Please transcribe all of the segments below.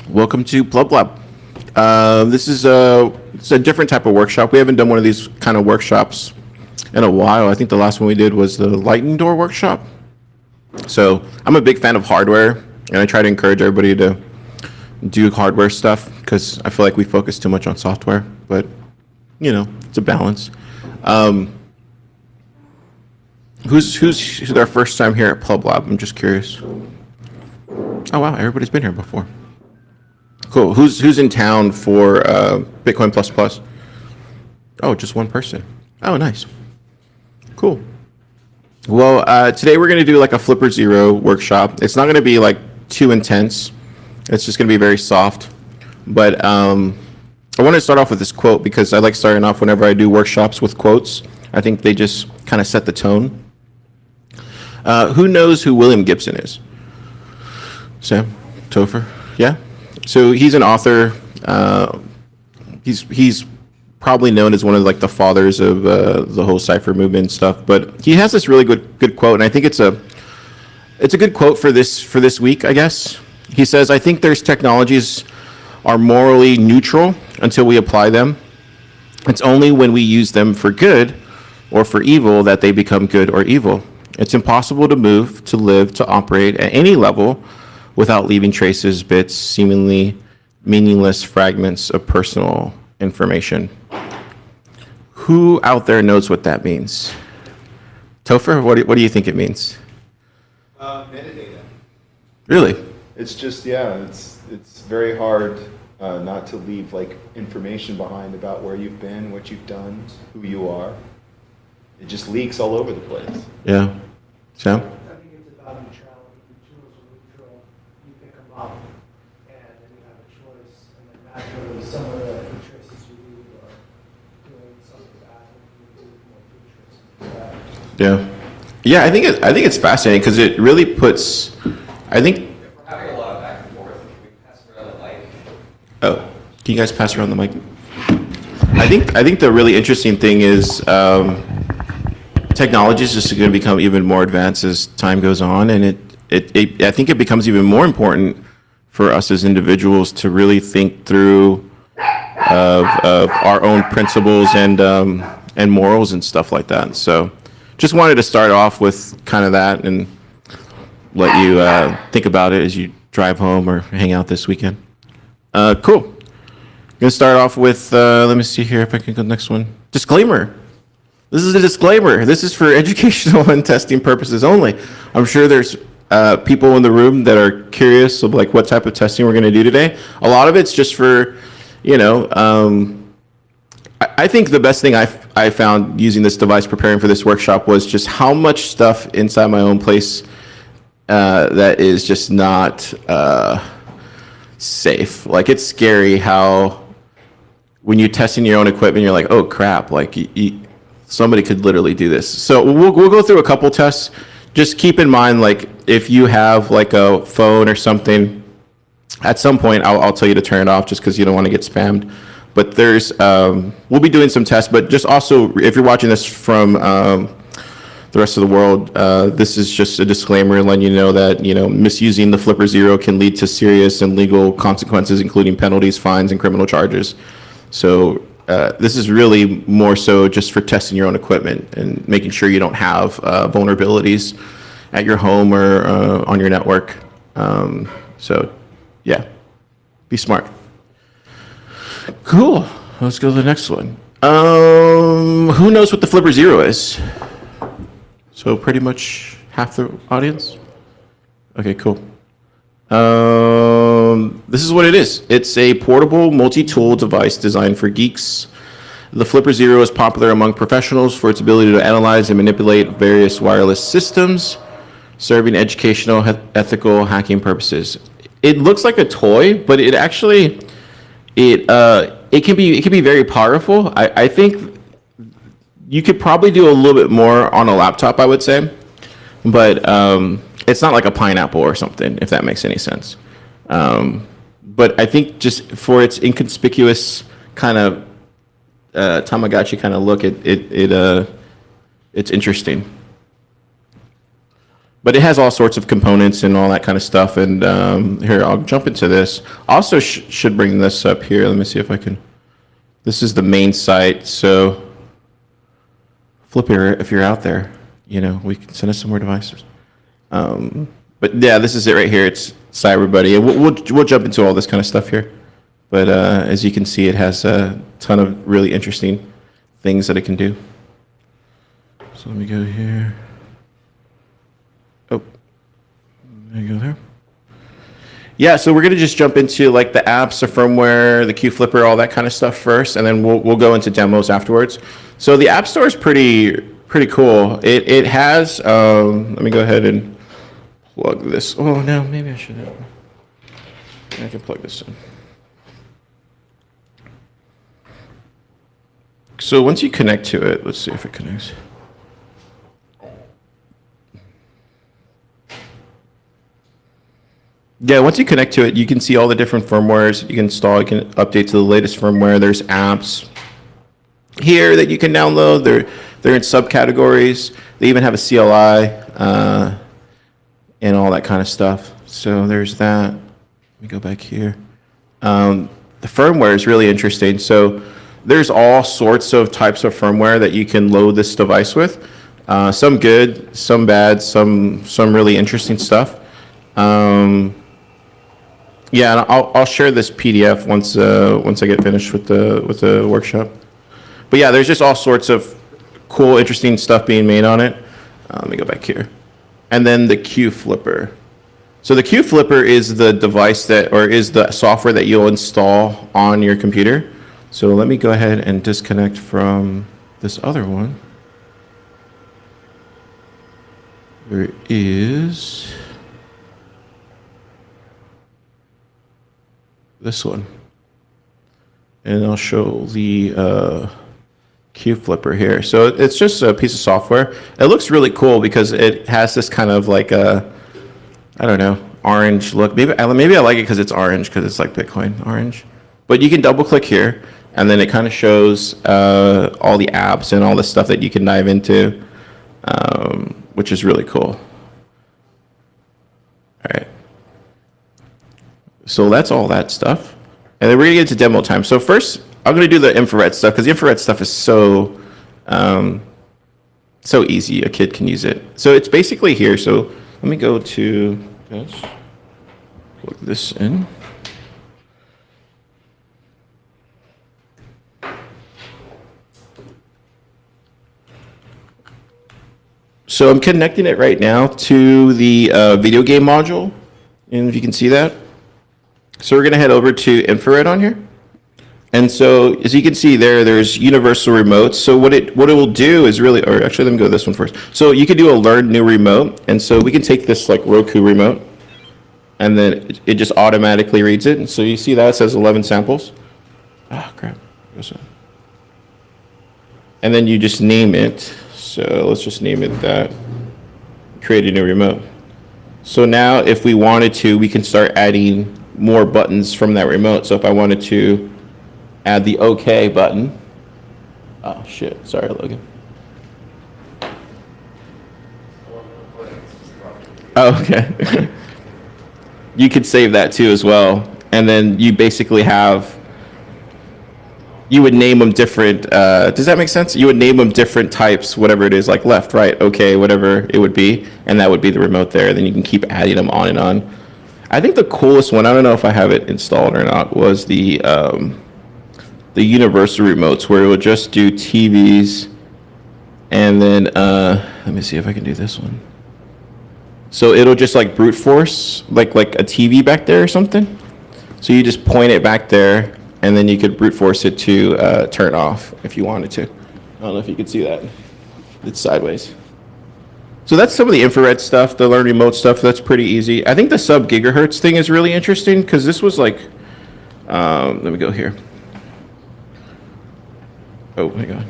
Welcome to PlebLab. This is it's a different type of workshop. We haven't done one of these kind of workshops in a while. I think the last one we did was the lightning door workshop. So I'm a big fan of hardware, and I try to encourage everybody to do hardware stuff because I feel like we focus too much on software, but you know, it's a balance. Who's their first time here at PlebLab? I'm just curious. Oh wow, everybody's been here before. Cool. Who's in town for Bitcoin Plus Plus? Oh, just one person. Oh, nice. Cool. Well, today we're going to do like a Flipper Zero workshop. It's not going to be like too intense. It's just going to be very soft. But I want to start off with this quote because I like starting off whenever I do workshops with quotes. I think they just kind of set the tone. Who knows who William Gibson is? Sam? Topher? Yeah? So he's an author. He's probably known as one of like the fathers of the whole cipher movement and stuff. But he has this really good quote, and I think it's a good quote for this week, I guess. He says, "I think there's technologies are morally neutral until we apply them. It's only when we use them for good or for evil that they become good or evil. It's impossible to move, to live, to operate at any level without leaving traces, bits, seemingly meaningless fragments of personal information." Who out there knows what that means? Topher, what do you think it means? Metadata. Really? It's just, yeah, it's very hard not to leave like information behind about where you've been, what you've done, who you are. It just leaks all over the place. Yeah. Sam? I think it's about neutrality. The tools are neutral. You pick them up, and then you have a choice. And then naturally, some of the choices you do are doing something bad, and you do more good choices. Yeah. Yeah, I think it's fascinating because it really puts, I think. If we're having a lot of back and forth, can we pass around the mic? Oh, can you guys pass around the mic? I think the really interesting thing is technology is just going to become even more advanced as time goes on, and I think it becomes even more important for us as individuals to really think through of our own principles and morals and stuff like that. So, just wanted to start off with kind of that and let you think about it as you drive home or hang out this weekend. Cool. I'm gonna start off with let me see here if I can go next one. Disclaimer. This is a disclaimer. This is for educational and testing purposes only. I'm sure there's people in the room that are curious of like what type of testing we're going to do today. A lot of it's just for, you know, I think the best thing I found using this device preparing for this workshop was just how much stuff inside my own place that is just not safe. Like it's scary how when you're testing your own equipment, you're like, oh crap, like somebody could literally do this. So we'll go through a couple tests. Just keep in mind, like if you have like a phone or something, at some point I'll tell you to turn it off just because you don't want to get spammed. But there's we'll be doing some tests. But just also, if you're watching this from the rest of the world, this is just a disclaimer letting you know that misusing the Flipper Zero can lead to serious and legal consequences, including penalties, fines, and criminal charges. So. This is really more so just for testing your own equipment and making sure you don't have vulnerabilities at your home or on your network. So, yeah, be smart. Cool. Let's go to the next one. Who knows what the Flipper Zero is? So pretty much half the audience? Okay, cool. This is what it is. It's a portable multi-tool device designed for geeks. The Flipper Zero is popular among professionals for its ability to analyze and manipulate various wireless systems, serving educational, ethical, hacking purposes. It looks like a toy, but it actually it can be very powerful. I think you could probably do a little bit more on a laptop, I would say, but it's not like a pineapple or something, if that makes any sense. But I think just for its inconspicuous kind of Tamagotchi kind of look, it's interesting. But it has all sorts of components and all that kind of stuff. And here, I'll jump into this. Also should bring this up here. Let me see if I can. This is the main site. So Flipper, if you're out there, you know, we can send us some more devices. But yeah, this is it right here. It's CyberBuddy. And we'll jump into all this kind of stuff here. But as you can see, it has a ton of really interesting things that it can do. So let me go here. Oh, there you go there. Yeah, so we're going to just jump into like the apps, the firmware, the QFlipper, all that kind of stuff first, and then we'll go into demos afterwards. So the App Store is pretty cool. It has, let me go ahead and plug this. Oh, no, maybe I shouldn't. I can plug this in. So once you connect to it, let's see if it connects. Yeah, once you connect to it, you can see all the different firmwares you can install. You can update to the latest firmware. There's apps here that you can download. They're in subcategories. They even have a CLI and all that kind of stuff. So there's that. Let me go back here. The firmware is really interesting. So there's all sorts of types of firmware that you can load this device with. Some good, some bad, some really interesting stuff. Yeah, and I'll share this PDF once I get finished with the workshop. But yeah, there's just all sorts of cool, interesting stuff being made on it. Let me go back here. And then the QFlipper. So the QFlipper is the device is the software that you'll install on your computer. So let me go ahead and disconnect from this other one. There is this one. And I'll show the QFlipper here. So it's just a piece of software. It looks really cool because it has this kind of like a, I don't know, orange look. Maybe I like it because it's orange, because it's like Bitcoin orange. But you can double click here, and then it kind of shows all the apps and all the stuff that you can dive into, which is really cool. All right. So that's all that stuff. And then we're going to get to demo time. So first, I'm going to do the infrared stuff, because the infrared stuff is so easy. A kid can use it. So it's basically here. So let me go to this. Plug this in. So I'm connecting it right now to the video game module. And if you can see that. So we're going to head over to infrared on here. And so as you can see there's universal remotes. So what it will do is really, or actually let me go to this one first. So you can do a learn new remote. And so we can take this like Roku remote, and then it just automatically reads it. And so you see that it says 11 samples. Ah, crap. And then you just name it. So let's just name it that. Create a new remote. So now if we wanted to, we can start adding more buttons from that remote. So if I wanted to add the OK button. Oh, shit. Sorry, Logan. Oh, okay. You could save that too as well. And then you basically you would name them different, does that make sense? You would name them different types, whatever it is, like left, right, OK, whatever it would be. And that would be the remote there. Then you can keep adding them on and on. I think the coolest one, I don't know if I have it installed or not, was the universal remotes, where it would just do TVs, and then let me see if I can do this one. So it'll just like brute force like a TV back there or something. So you just point it back there, and then you could brute force it to turn off if you wanted to. I don't know if you could see that. It's sideways. So that's some of the infrared stuff, the learn remote stuff. That's pretty easy. I think the sub gigahertz thing is really interesting, because this was like, let me go here. Oh my God.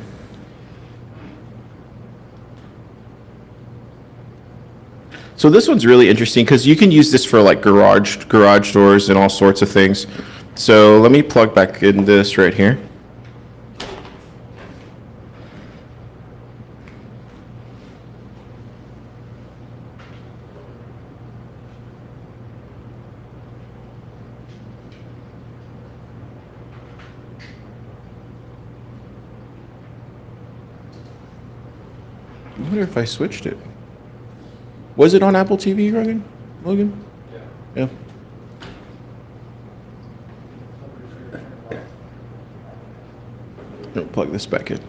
So this one's really interesting, because you can use this for like garage doors and all sorts of things. So let me plug back in this right here. I wonder if I switched it. Was it on Apple TV, Logan? Yeah. Plug this back in. I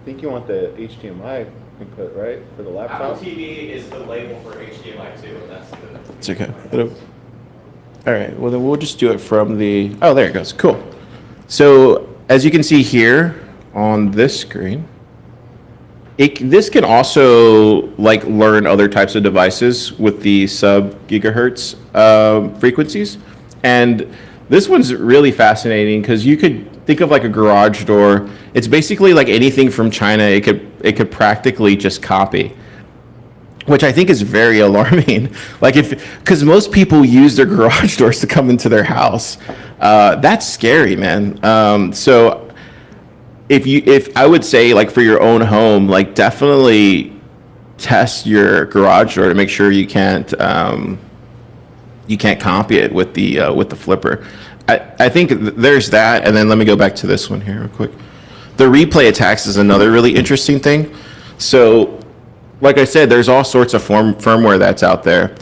think you want the HDMI input, right, for the Apple laptop? TV is the label for HDMI too, and that's the. It's okay. All right. Well, then we'll just do it from the. Oh, there it goes. Cool. So as you can see here on this screen, this can also like learn other types of devices with the sub gigahertz frequencies, and this one's really fascinating because you could think of like a garage door. It's basically like anything from China. It could practically just copy, which I think is very alarming. Like because most people use their garage doors to come into their house. That's scary, man. So if I would say like for your own home, like definitely test your garage door to make sure you can't copy it with the flipper. I think there's that, and then let me go back to this one here real quick. The replay attacks is another really interesting thing. So, like I said, there's all sorts of firmware that's out there,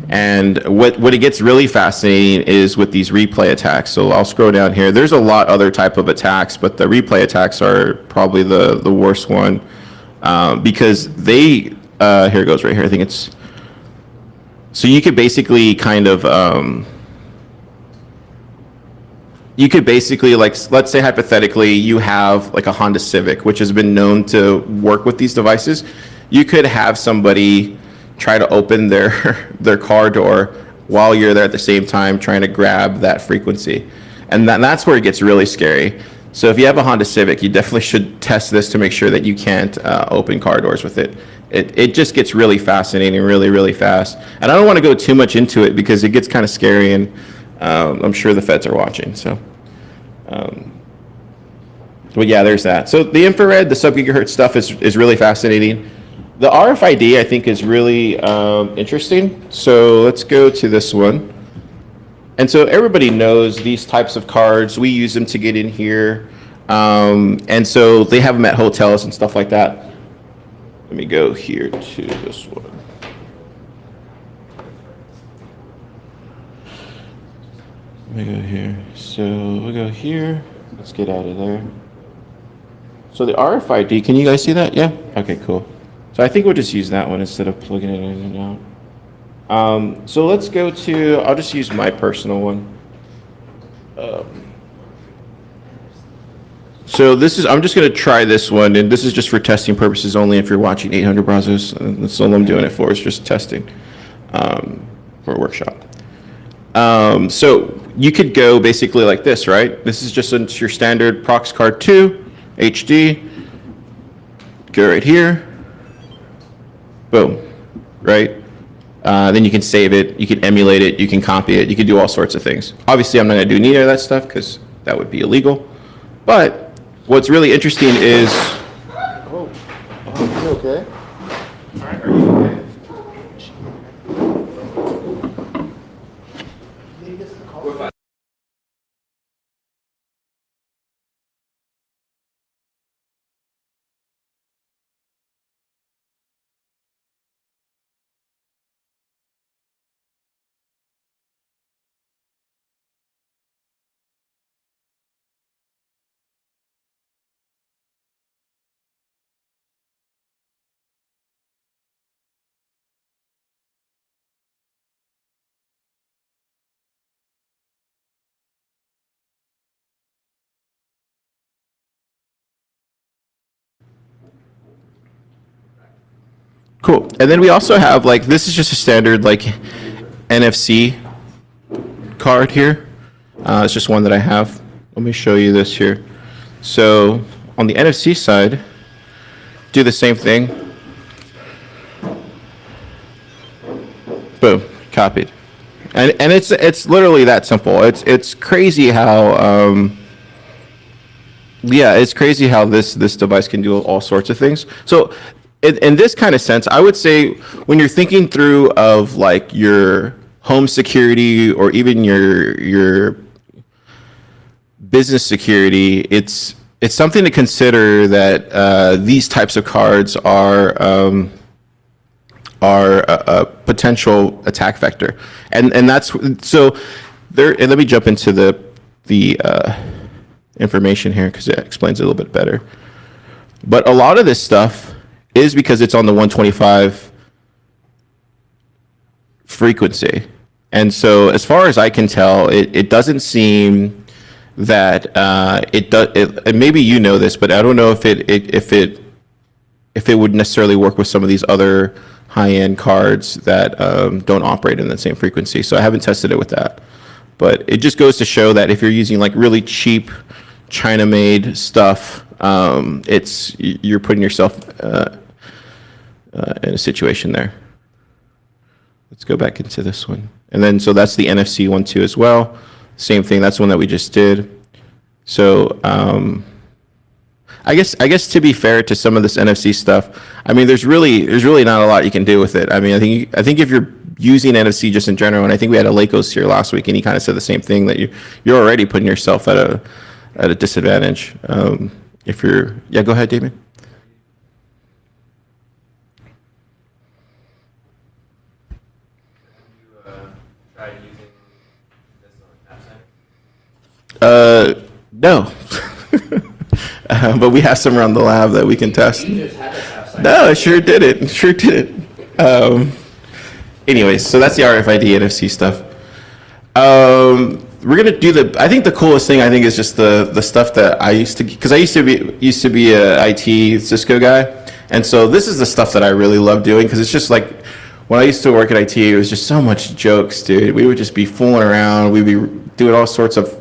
and what it gets really fascinating is with these replay attacks. So I'll scroll down here. There's a lot other type of attacks, but the replay attacks are probably the worst one because they here it goes right here. I think it's so you could basically kind of you could basically like let's say hypothetically you have like a Honda Civic which has been known to work with these devices. You could have somebody try to open their car door while you're there at the same time trying to grab that frequency, and that's where it gets really scary. So if you have a Honda Civic, you definitely should test this to make sure that you can't open car doors with it. It just gets really fascinating really fast, and I don't want to go too much into it because it gets kind of scary, and I'm sure the feds are watching. So but yeah, there's that. So the infrared, the sub-gigahertz stuff is really fascinating. The RFID, I think, is really interesting. So let's go to this one. And so everybody knows these types of cards. We use them to get in here. And so they have them at hotels and stuff like that. Let me go here to this one. Let me go here. So we go here. Let's get out of there. So the RFID, can you guys see that? Yeah? Okay, cool. So I think we'll just use that one instead of plugging it in and out. So let's go to, I'll just use my personal one. So this is, I'm just going to try this one, and this is just for testing purposes only if you're watching 800 Brazos. That's all I'm doing it for, is just testing for a workshop. So you could go basically like this, right? This is just your standard Prox Card 2, HD. Go right here. Boom, right? Then you can save it, you can emulate it, you can copy it, you can do all sorts of things. Obviously, I'm not going to do any of that stuff because that would be illegal. But what's really interesting is... Oh, you okay? Are you okay? Leave this in the call. We're fine. Cool. And then we also have like, this is just a standard like NFC card here. It's just one that I have. Let me show you this here. So on the NFC side, do the same thing. Boom, copied. And it's literally that simple. It's crazy how yeah, it's crazy how this device can do all sorts of things. So in this kind of sense, I would say when you're thinking through of like your home security or even your business security, it's it's something to consider that these types of cards are a potential attack vector, and that's so. There, and let me jump into the information here because it explains it a little bit better. But a lot of this stuff is because it's on the 125 frequency, and so as far as I can tell, it doesn't seem that it does. And maybe you know this, but I don't know if it would necessarily work with some of these other high-end cards that don't operate in the same frequency. So I haven't tested it with that. But it just goes to show that if you're using like really cheap China-made stuff, you're putting yourself in a situation there. Let's go back into this one. And then, so that's the NFC one too as well. Same thing, that's the one that we just did. So I guess to be fair to some of this NFC stuff, I mean, there's really not a lot you can do with it. I mean, I think if you're using NFC just in general, and I think we had a Lakos here last week, and he kind of said the same thing, that you're already putting yourself at a disadvantage. If you're, yeah, go ahead, Damien. Tried using this on AppSec? No. But we have some around the lab that we can test. You just had this AppSec. No, I sure did it. Anyways, so that's the RFID NFC stuff. We're gonna do I think the coolest thing I think is just the stuff that I used to, because I used to be a IT Cisco guy, and so this is the stuff that I really love doing, because it's just like when I used to work at IT, it was just so much jokes, dude. We would just be fooling around. We'd be doing all sorts of.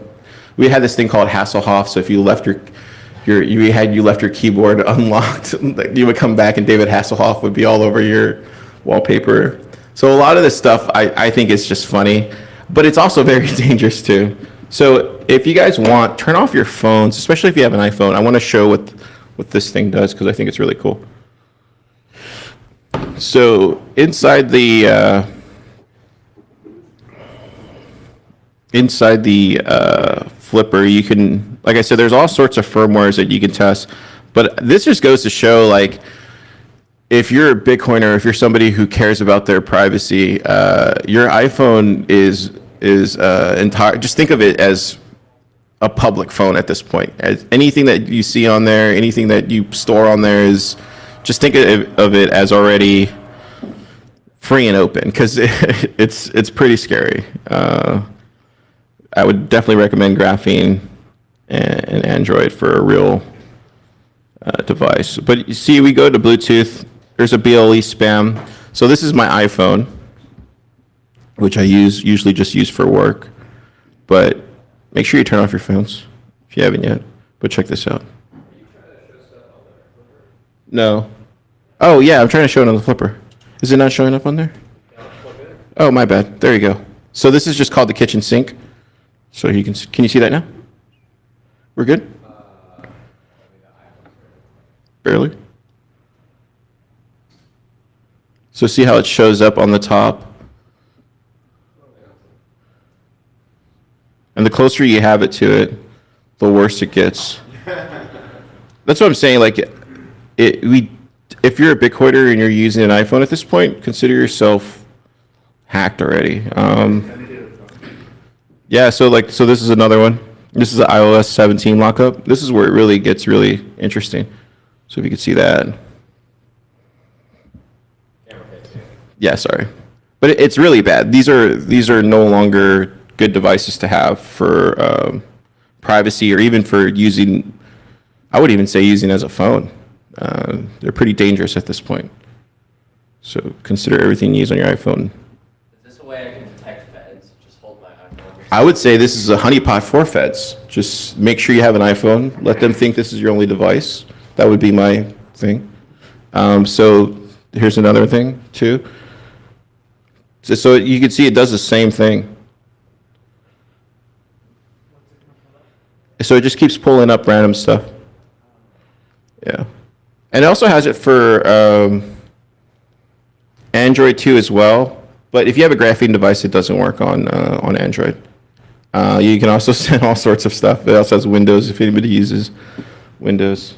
We had this thing called Hasselhoff. So if you left you left your keyboard unlocked, you would come back and David Hasselhoff would be all over your wallpaper. So a lot of this stuff I think is just funny, but it's also very dangerous too. So if you guys want, turn off your phones, especially if you have an iPhone. I want to show what this thing does because I think it's really cool. So inside the flipper, you can, like I said, there's all sorts of firmwares that you can test, but this just goes to show, like, if you're a Bitcoiner, if you're somebody who cares about their privacy, your iPhone is entire. Just think of it as a public phone at this point. As anything that you see on there, anything that you store on there is, just think of it as already free and open, because it's pretty scary. I would definitely recommend Graphene and Android for a real device. But you see, we go to Bluetooth. There's a BLE spam. So this is my iPhone, which I usually just use for work. But make sure you turn off your phones if you haven't yet. But check this out. No. Oh yeah, I'm trying to show it on the flipper. Is it not showing up on there? Oh, my bad. There you go. So this is just called the kitchen sink. So can you see that now? We're good? Barely. So see how it shows up on the top? And the closer you have it to it, the worse it gets. That's what I'm saying. Like, if you're a Bitcoiner and you're using an iPhone at this point, consider yourself hacked already. Yeah, so this is another one. This is the iOS 17 lockup. This is where it really gets really interesting. So if you could see that. Yeah, sorry. But it's really bad. These are no longer good devices to have for privacy, or even for using, I would even say using as a phone. They're pretty dangerous at this point. So consider everything you use on your iPhone. Is this a way I can detect feds? Just hold my iPhone. I would say this is a honeypot for feds. Just make sure you have an iPhone. Let them think this is your only device. That would be my thing. So here's another thing too. So you can see it does the same thing. So it just keeps pulling up random stuff. Yeah. And it also has it for Android too as well. But if you have a graphene device, it doesn't work on Android. You can also send all sorts of stuff. It also has Windows if anybody uses Windows.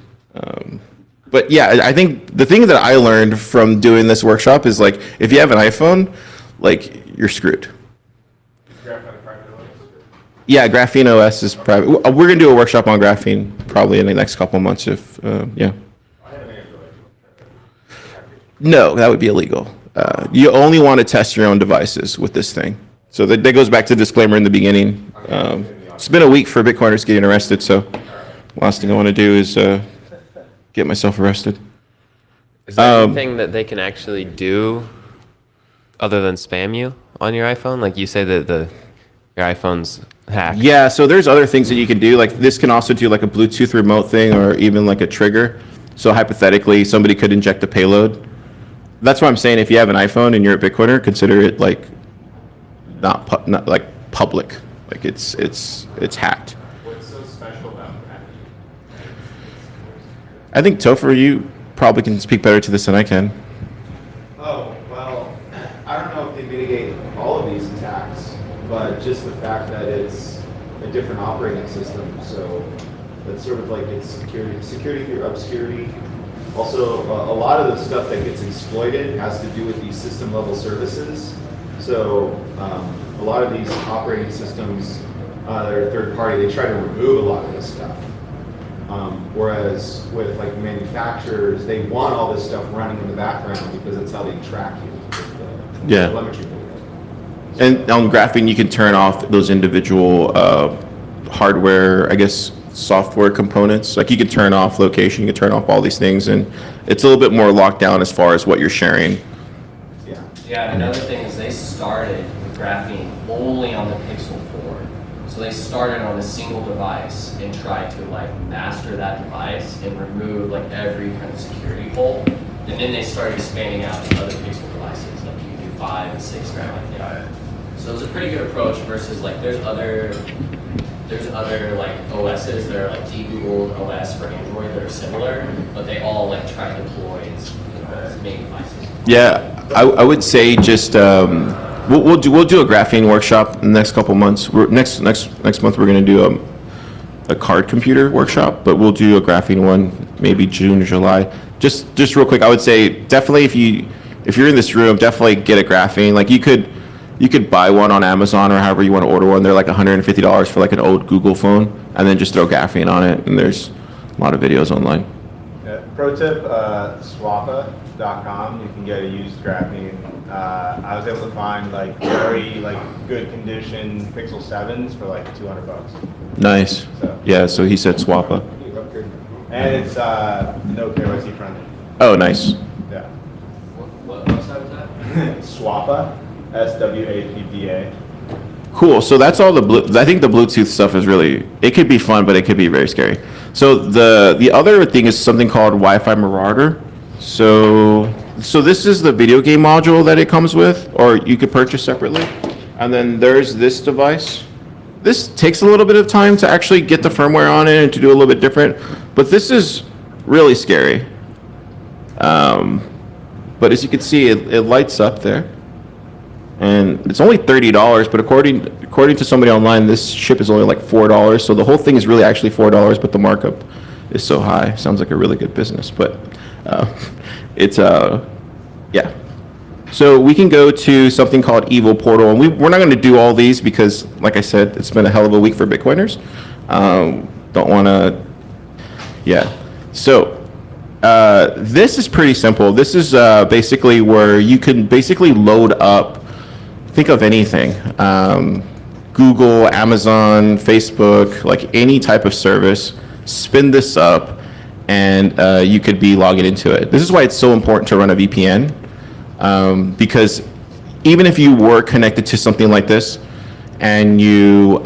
But yeah, I think the thing that I learned from doing this workshop is like, if you have an iPhone, like you're screwed. Yeah, Graphene OS is private. We're gonna do a workshop on Graphene probably in the next couple of months. If yeah. No, that would be illegal. You only want to test your own devices with this thing. So that goes back to the disclaimer in the beginning. It's been a week for Bitcoiners getting arrested, so last thing I want to do is get myself arrested. Is there anything that they can actually do other than spam you on your iPhone? Like you say that your iPhone's hacked. Yeah, so there's other things that you can do. Like this can also do like a Bluetooth remote thing or even like a trigger. So hypothetically, somebody could inject a payload. That's why I'm saying if you have an iPhone and you're a Bitcoiner, consider it like not like public. Like it's hacked. What's so special about that? I think Topher, you probably can speak better to this than I can. Oh, well, I don't know if they mitigate all of these attacks, but just the fact that it's a different operating system. So it's sort of like it's security through obscurity. Also, a lot of the stuff that gets exploited has to do with these system level services. So a lot of these operating systems that are third party, they try to remove a lot of this stuff. Whereas with like manufacturers, they want all this stuff running in the background because that's how they track you. With the Yeah. telemetry data. And on Graphene, you can turn off those individual hardware, I guess, software components. Like you can turn off location, you can turn off all these things, and it's a little bit more locked down as far as what you're sharing. Yeah. Yeah, and another thing is they started with Graphene only on the Pixel 4. So they started on a single device and tried to like master that device and remove like every kind of security hole. And then they started expanding out to other Pixel devices, like you can do 5 and 6 gram like they are. So it was a pretty good approach versus like there's other like OSs that are like de-Googled OS for Android that are similar, but they all like try to deploy as main devices. Yeah, I would say just we'll do a Graphene workshop in the next couple months. Next month we're going to do a card computer workshop, but we'll do a Graphene one maybe June or July. Just real quick, I would say definitely if you're in this room, definitely get a Graphene. Like you could buy one on Amazon or however you want to order one. They're like $150 for like an old Google phone, and then just throw Graphene on it. And there's a lot of videos online. Yeah. Pro tip, swappa.com, you can get a used Graphene. I was able to find like very like good condition Pixel 7s for like $200. Nice. So. Yeah, so he said Swappa. And it's no KYC friendly. Oh, nice. Yeah. What website was that? Swappa, SWAPDA. Cool. So that's all I think the Bluetooth stuff is really, it could be fun, but it could be very scary. So the other thing is something called Wi-Fi Marauder. So this is the video game module that it comes with, or you could purchase separately. And then there's this device. This takes a little bit of time to actually get the firmware on it and to do a little bit different, but this is really scary. But as you can see, it lights up there. And it's only $30, but according to somebody online, this ship is only like $4. So the whole thing is really actually $4, but the markup is so high. Sounds like a really good business, but it's yeah. So we can go to something called Evil Portal, and we're not going to do all these because, like I said, it's been a hell of a week for Bitcoiners. Don't want to, yeah. So this is pretty simple. This is basically where you can basically load up. Think of anything, Google, Amazon, Facebook, like any type of service, spin this up, and you could be logging into it. This is why it's so important to run a VPN, because even if you were connected to something like this, and you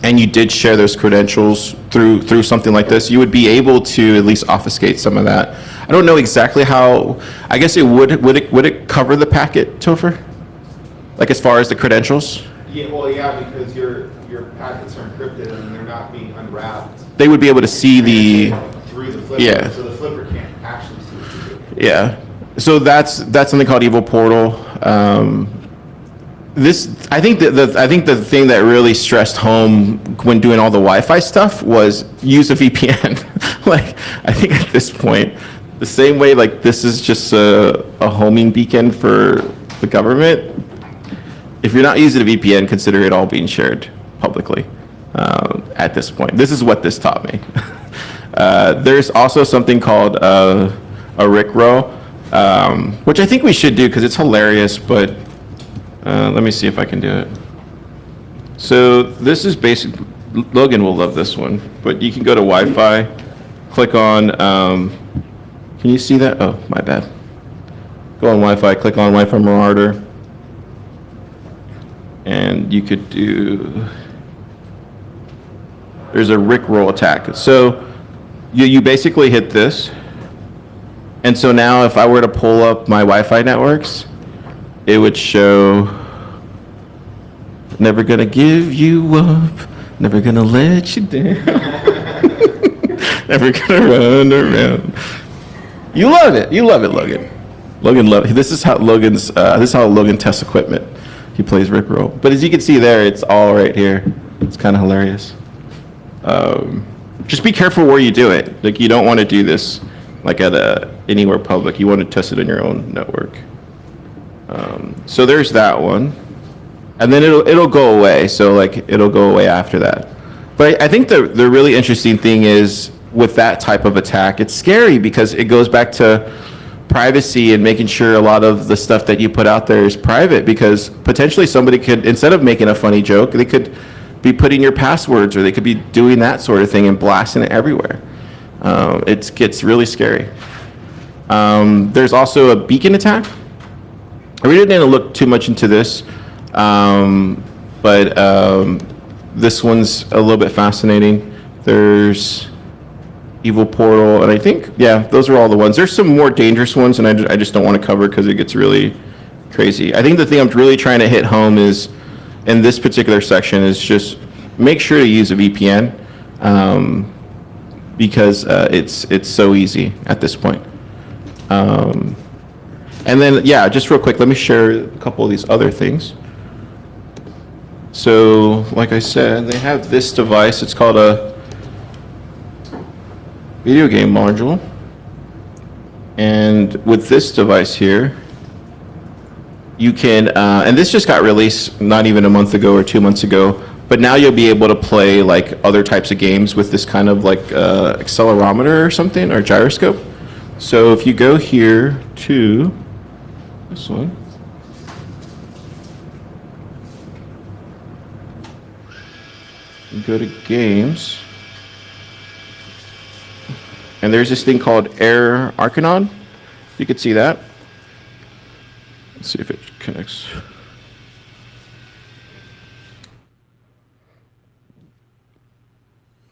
did share those credentials through something like this, you would be able to at least obfuscate some of that. I don't know exactly how. I guess it would it cover the packet, Topher? Like as far as the credentials? Yeah, well, yeah, because your packets are encrypted and they're not being unwrapped They would be able to see the through the flipper, Yeah. so the flipper can't actually see what you're doing. yeah. So that's something called Evil Portal. I think the thing that really stressed home when doing all the Wi-Fi stuff was use a VPN. Like, I think at this point, the same way like this is just a homing beacon for the government. If you're not using a VPN, consider it all being shared publicly. At this point, this is what this taught me. There's also something called a Rickroll, which I think we should do because it's hilarious, but let me see if I can do it. So this is basic. Logan will love this one, but you can go to Wi-Fi, click on, can you see that? Oh, my bad. Go on Wi-Fi, click on Wi-Fi Marauder, and you could do, there's a Rickroll attack. So you basically hit this, and so now if I were to pull up my Wi-Fi networks, it would show, never gonna give you up, never gonna let you down, never gonna run around. You love it, Logan. Logan love it. This is how Logan tests equipment. He plays Rickroll. But as you can see there, it's all right here. It's kind of hilarious. Just be careful where you do it. Like, you don't want to do this like at anywhere public. You want to test it on your own network. So there's that one, and then it'll go away. So like it'll go away after that. But I think the really interesting thing is with that type of attack, it's scary because it goes back to privacy and making sure a lot of the stuff that you put out there is private, because potentially somebody could, instead of making a funny joke, they could be putting your passwords, or they could be doing that sort of thing and blasting it everywhere. It gets really scary. There's also a beacon attack. I really didn't look too much into this, but this one's a little bit fascinating. There's Evil Portal, and I think, yeah, those are all the ones. There's some more dangerous ones, and I just don't want to cover because it gets really crazy. I think the thing I'm really trying to hit home is, in this particular section, is just make sure to use a VPN, because it's so easy at this point. And then, yeah, just real quick, let me share a couple of these other things. So, like I said, they have this device. It's called a video game module. And with this device here, you can, and this just got released not even a month ago or 2 months ago, but now you'll be able to play like other types of games with this kind of like accelerometer or something, or gyroscope. So if you go here to this one, you go to games, and there's this thing called Air Arcanon. You can see that. Let's see if it connects.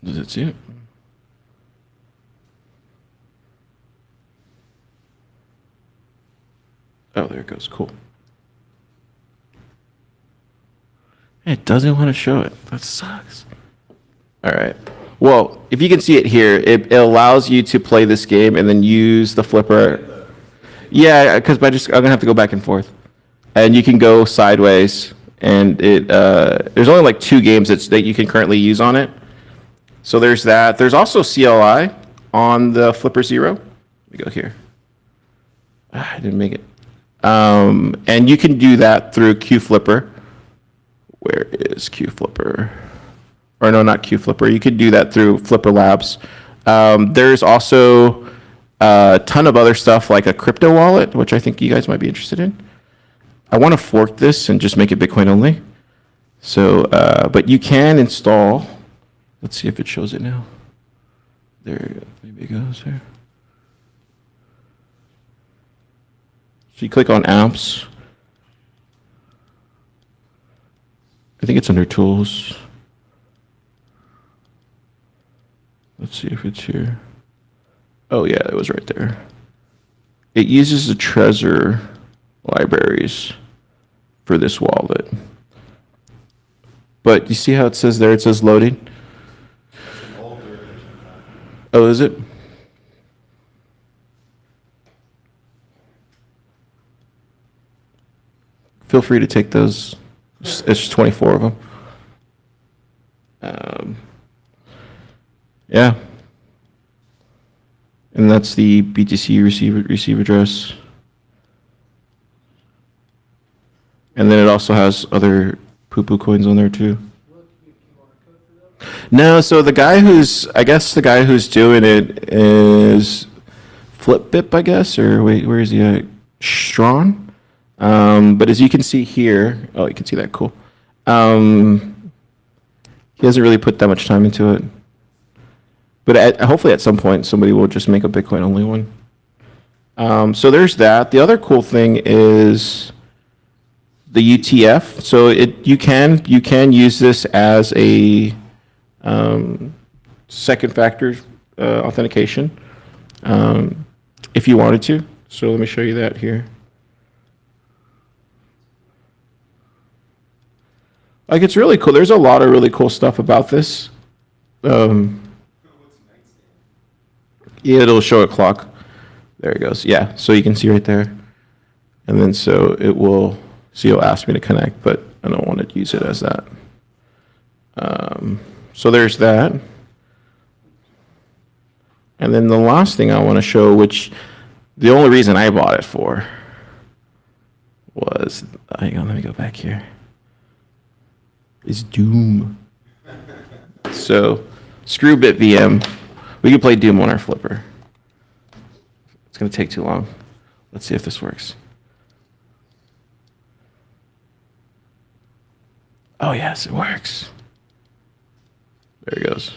Does it see it? Oh, there it goes. Cool. It doesn't want to show it. That sucks. All right. Well, if you can see it here, it allows you to play this game and then use the flipper. Yeah, because I'm gonna have to go back and forth, and you can go sideways. And it there's only like 2 games that you can currently use on it. So there's that. There's also CLI on the Flipper Zero. Let me go here. I didn't make it. And you can do that through QFlipper. Where is QFlipper? Or no, not QFlipper. You could do that through PlebLab. There's also a ton of other stuff like a crypto wallet, which I think you guys might be interested in. I want to fork this and just make it Bitcoin only. So, but you can install. Let's see if it shows it now. There, maybe it goes there. So you click on apps. I think it's under tools. Let's see if it's here. Oh yeah, it was right there. It uses the Trezor libraries for this wallet. But you see how it says there, it says loading? Oh, is it? Feel free to take those It's 24 of them. Yeah. And that's the BTC receive address. And then it also has other poo-poo coins on there too. No, so I guess the guy who's doing it is FlipBip, I guess, or wait, where is he at? Strawn? But as you can see here, oh, you can see that, cool. He hasn't really put that much time into it. But hopefully at some point, somebody will just make a Bitcoin only one. So there's that. The other cool thing is the UTF. So you can use this as a second factor authentication if you wanted to. So let me show you that here. Like, it's really cool. There's a lot of really cool stuff about this. Yeah, it'll show a clock. There it goes. Yeah, so you can see right there. And then so it'll ask me to connect, but I don't want to use it as that. So there's that. And then the last thing I want to show, which the only reason I bought it for was, hang on, let me go back here, is Doom. So screw BitVM. We can play Doom on our Flipper. It's going to take too long. Let's see if this works. Oh, yes, it works. There it goes.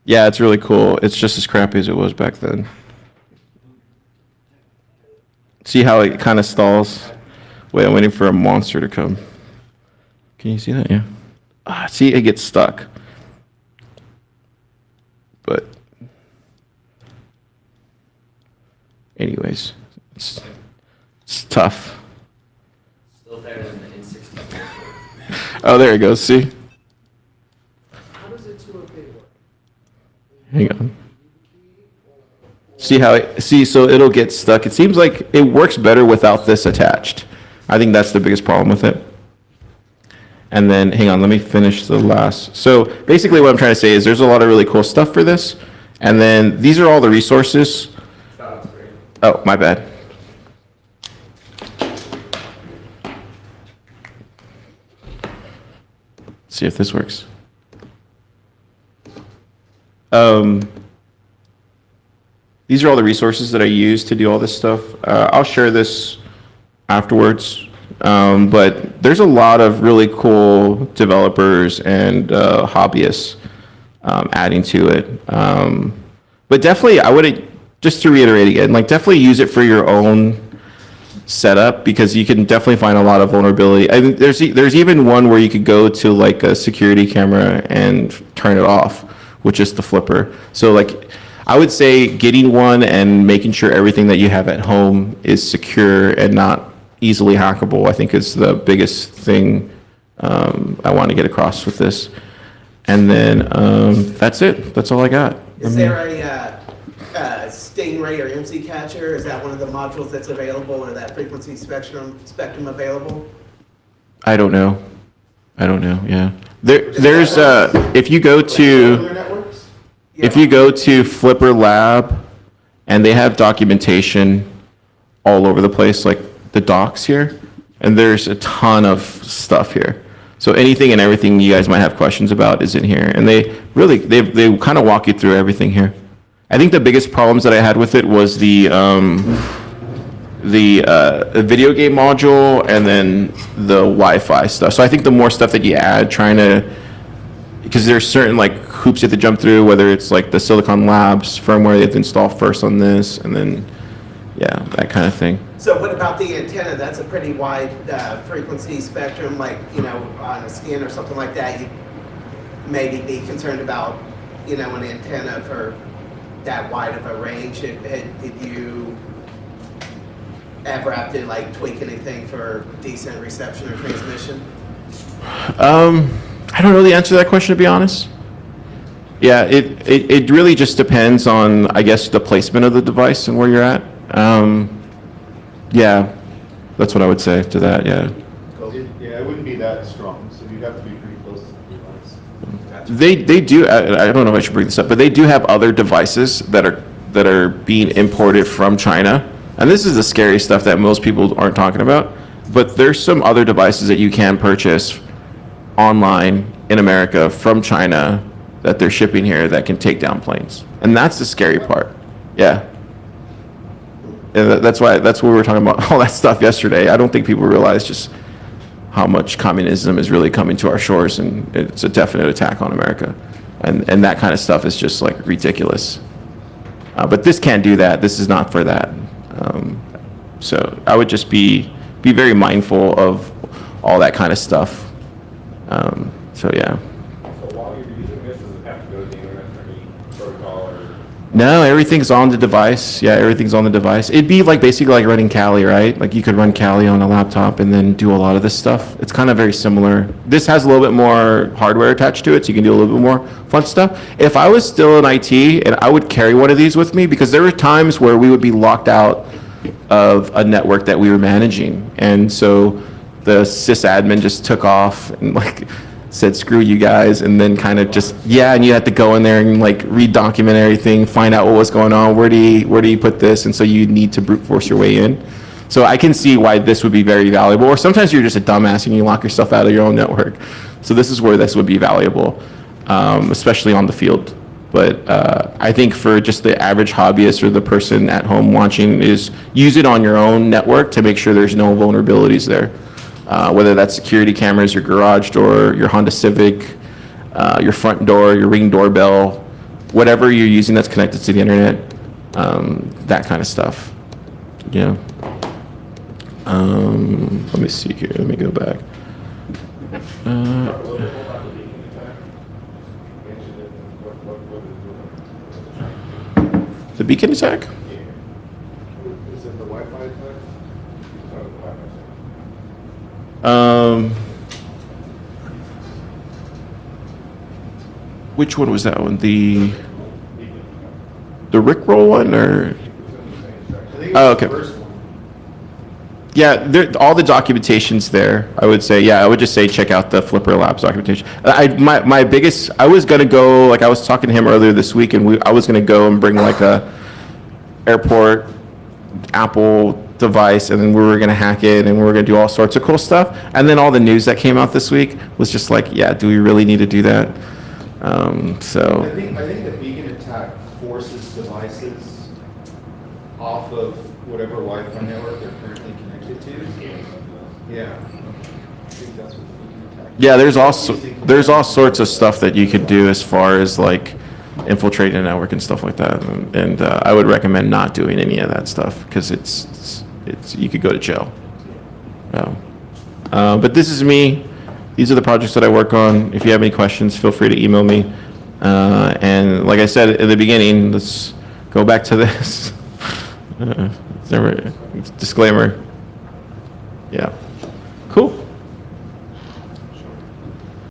Yeah, it's really cool. It's just as crappy as it was back then. See how it kind of stalls? Wait, I'm waiting for a monster to come. Can you see that? Yeah. See, it gets stuck. But anyways, it's tough. Still better than the N64. Oh, there it goes. See? How does it 2FA work? Hang on. See how so it'll get stuck. It seems like it works better without this attached. I think that's the biggest problem with it. And then, hang on, let me finish the last. So basically what I'm trying to say is there's a lot of really cool stuff for this. And then these are all the resources. Oh, my bad. Let's see if this works. These are all the resources that I use to do all this stuff. I'll share this afterwards. But there's a lot of really cool developers and hobbyists adding to it. But definitely, I would, just to reiterate again, like, definitely use it for your own setup, because you can definitely find a lot of vulnerability. I mean, there's even one where you could go to like a security camera and turn it off, which is the Flipper. So like, I would say getting one and making sure everything that you have at home is secure and not easily hackable, I think, is the biggest thing I want to get across with this. And then that's it. That's all I got. Is there a Stingray or MC Catcher? Is that one of the modules that's available, or that frequency spectrum available? I don't know. Yeah. There's if you go to PlebLab, and they have documentation all over the place, like the docs here, and there's a ton of stuff here. So anything and everything you guys might have questions about is in here, and they kind of walk you through everything here. I think the biggest problems that I had with it was the video game module and then the Wi-Fi stuff. So I think the more stuff that you add, because there's certain like hoops you have to jump through, whether it's like the Silicon Labs firmware you have to install first on this, and then yeah, that kind of thing. So what about the antenna? That's a pretty wide frequency spectrum, like, you know, on a skin or something like that. You'd maybe be concerned about, you know, an antenna for that wide of a range. Did you ever have to like tweak anything for decent reception or transmission? I don't know the answer to that question, to be honest. Yeah, it really just depends on, I guess, the placement of the device and where you're at. Yeah, that's what I would say to that, yeah. Yeah, it wouldn't be that strong, so you'd have to be pretty close to the device. They do, I don't know if I should bring this up, but they do have other devices that are being imported from China. And this is the scary stuff that most people aren't talking about. But there's some other devices that you can purchase online in America from China that they're shipping here that can take down planes. And that's the scary part. Yeah. And that's what we were talking about all that stuff yesterday. I don't think people realize just how much communism is really coming to our shores, and it's a definite attack on America. And that kind of stuff is just like ridiculous. But this can't do that. This is not for that. So I would just be very mindful of all that kind of stuff. So yeah. So while you're using this, does it have to go to the internet for any protocol or? No, everything's on the device. Yeah, everything's on the device. It'd be like basically like running Kali, right? Like you could run Kali on a laptop and then do a lot of this stuff. It's kind of very similar. This has a little bit more hardware attached to it, so you can do a little bit more fun stuff. If I was still in IT, and I would carry one of these with me, because there were times where we would be locked out of a network that we were managing. And so the sysadmin just took off and like said, screw you guys, and then kind of just, yeah, and you had to go in there and like redocument everything, find out what was going on, where do you put this, and so you need to brute force your way in. So I can see why this would be very valuable, or sometimes you're just a dumbass and you lock yourself out of your own network. So this is where this would be valuable, especially on the field. But I think for just the average hobbyist or the person at home watching is use it on your own network to make sure there's no vulnerabilities there. Whether that's security cameras, your garage door, your Honda Civic, your front door, your Ring doorbell, whatever you're using that's connected to the internet, that kind of stuff. Yeah. Let me see here. Let me go back. The beacon attack? Is it the Wi-Fi attack? Oh, the Wi-Fi attack. Which one was that one? The Rickroll one, or? I think Oh, it's the okay. first one. Yeah, all the documentation's there. I would say, yeah, I would just say check out the Flipper Labs documentation. My biggest, I was gonna go, like I was talking to him earlier this week, and I was gonna go and bring like a airport Apple device, and then we were gonna hack it, and we were gonna do all sorts of cool stuff. And then all the news that came out this week was just like, yeah, do we really need to do that? So. I think the beacon attack forces devices off of whatever Wi-Fi network they're currently connected to. Yeah. I think that's what the beacon attack. Yeah, there's all sorts of stuff that you could do as far as like infiltrating a network and stuff like that. And I would recommend not doing any of that stuff because it's you could go to jail. But this is me. These are the projects that I work on. If you have any questions, feel free to email me. And like I said in the beginning, let's go back to this. Disclaimer. Yeah.